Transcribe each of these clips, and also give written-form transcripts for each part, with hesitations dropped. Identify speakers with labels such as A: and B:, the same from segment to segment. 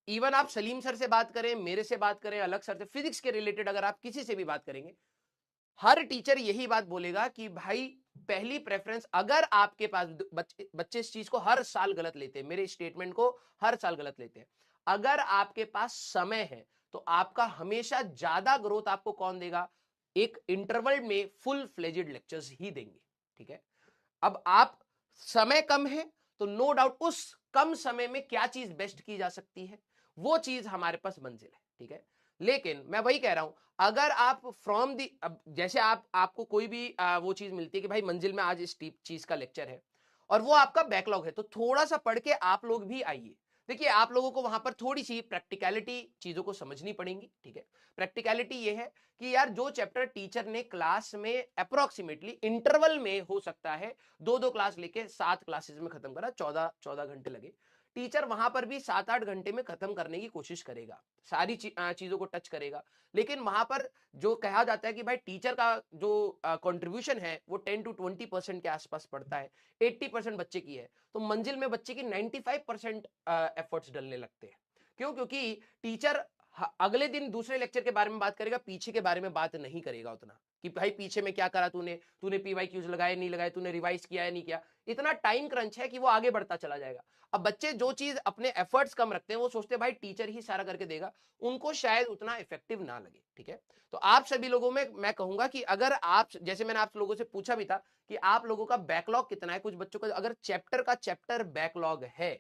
A: Even आप Salim sir से बात करें, मेरे से बात करें, अलग सर से, फिजिक्स के रिलेटेड अगर आप किसी से भी बात करेंगे, हर टीचर यही बात बोलेगा कि भाई पहली प्रेफरेंस, अगर आपके पास बच्चे इस चीज को हर साल गलत लेते हैं, मेरे स्टेटमेंट को हर साल गलत लेते हैं, अगर आपके पास समय है तो आपका हमेशा ज्यादा ग्रोथ आपको कौन देगा? एक इंटरवल में फुल फ्लेजेड लेक्चर्स ही देंगे, ठीक है। अब आप समय कम है तो नो डाउट उस कम समय में क्या चीज बेस्ट की जा सकती है, वो चीज हमारे पास मंजिल है, ठीक है। लेकिन मैं वही कह रहा हूं, अगर आप फ्रॉम दी, अब जैसे आपको कोई भी वो चीज मिलती है कि भाई मंजिल में आज इस चीज का लेक्चर है और वो आपका बैकलॉग है, तो थोड़ा सा पढ़ के आप लोग भी आइए। देखिए, आप लोगों को वहां पर थोड़ी सी प्रैक्टिकलिटी चीजों को समझनी पड़ेगी, ठीक है। प्रैक्टिकलिटी ये है कि यार जो चैप्टर टीचर ने क्लास में अप्रोक्सीमेटली इंटरवल में हो सकता है 2-2 क्लास लेके 7 क्लासेस में खत्म करा, 14 घंटे लगे, टीचर वहां पर भी 7-8 घंटे में खत्म करने की कोशिश करेगा, सारी चीजों को टच करेगा। लेकिन वहां पर जो कहा जाता है कि भाई टीचर का जो कंट्रीब्यूशन है वो 10-20% के आसपास पड़ता है, 80% बच्चे की है, तो मंजिल में बच्चे की 95% एफर्ट्स डलने लगते हैं। क्यों? क्योंकि टीचर अगले दिन दूसरे लेक्चर के बारे में बात करेगा, पीछे के बारे में बात नहीं करेगा उतना, कि भाई पीछे में क्या करा तूने, तूने पीवाईक्यूज लगाए नहीं लगाए, तूने रिवाइज किया है नहीं किया। इतना टाइम क्रंच है कि वो आगे बढ़ता चला जाएगा। अब बच्चे जो चीज अपने एफर्ट्स कम रखते हैं वो सोचते हैं भाई टीचर ही सारा करके देगा, उनको शायद उतना इफेक्टिव ना लगे, ठीक है। तो आप सभी लोगों में मैं कहूंगा कि अगर आप, जैसे मैंने आप लोगों से पूछा भी था कि आप लोगों का बैकलॉग कितना है, कुछ बच्चों का अगर चैप्टर बैकलॉग है,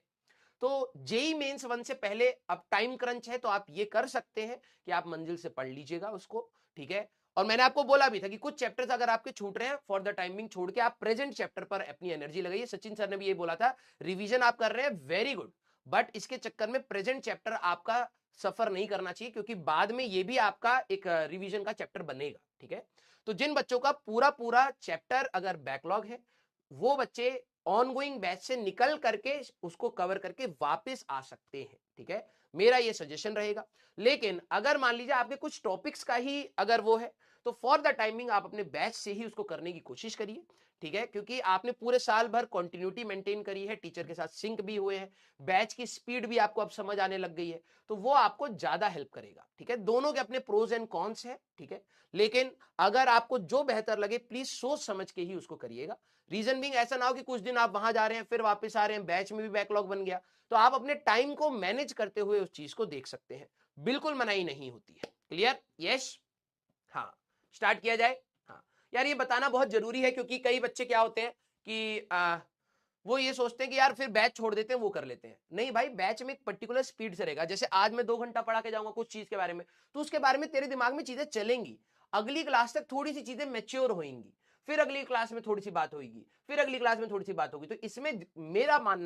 A: तो जेई मेंस 1 से पहले अब टाइम क्रंच है, तो आप ये कर सकते हैं कि आप मंजिल से पढ़ लीजिएगा उसको, ठीक है। और मैंने आपको बोला भी था कि कुछ चैप्टर्स अगर आपके छूट रहे हैं, फॉर द टाइमिंग छोड़ के आप प्रेजेंट चैप्टर पर अपनी एनर्जी लगाइए। सचिन सर ने भी ये बोला था, रिवीजन आप कर रहे हैं वेरी गुड, बट इसके चक्कर में प्रेजेंट चैप्टर आपका सफर नहीं करना चाहिए, क्योंकि बाद में ये भी आपका एक रिवीजन का चैप्टर बनेगा, ठीक है। तो जिन बच्चों का पूरा पूरा चैप्टर अगर बैकलॉग है, वो बच्चे ऑनगोइंग बैच से निकल करके उसको कवर करके वापस आ सकते हैं, ठीक है। मेरा ये सजेशन रहेगा। लेकिन अगर मान लीजिए आपके कुछ टॉपिक्स का ही अगर वो है, तो फॉर द टाइमिंग आप अपने बैच से ही उसको करने की कोशिश करिए, ठीक है। क्योंकि आपने पूरे साल भर कंटिन्यूटी मेंटेन करी है, टीचर के साथ सिंक भी हुए हैं, बैच की स्पीड भी आपको अब समझ आने लग गई है, तो वो आपको ज्यादा हेल्प करेगा, ठीक है। दोनों के अपने प्रोज एंड कॉन्स है, ठीक है। लेकिन अगर आपको जो बेहतर लगे प्लीज सोच समझ के ही उसको करिएगा। रीजन बिंग ऐसा ना हो कि कुछ दिन आप वहां जा रहे हैं फिर वापस आ रहे हैं, बैच में भी बैकलॉग बन गया, तो आप अपने टाइम को मैनेज करते हुए उस चीज को देख सकते हैं, बिल्कुल मनाही नहीं होती है। क्लियर? यस। हाँ, स्टार्ट किया जाए। हाँ यार, ये बताना बहुत जरूरी है, क्योंकि कई बच्चे क्या होते हैं कि वो ये सोचते हैं कि यार फिर बैच छोड़ देते हैं, वो कर लेते हैं। नहीं भाई, बैच में एक पर्टिकुलर स्पीड से रहेगा। जैसे आज मैं 2 घंटा पढ़ा के जाऊंगा कुछ चीज के बारे में, तो उसके बारे में तेरे दिमाग में चीजें चलेंगी, अगली क्लास तक थोड़ी सी चीजें मेच्योर होंगी, फिर अगली क्लास में थोड़ी सी बात होगी, फिर अगली क्लास में थोड़ी सी बात होगी। तो इसमें मेरा मानना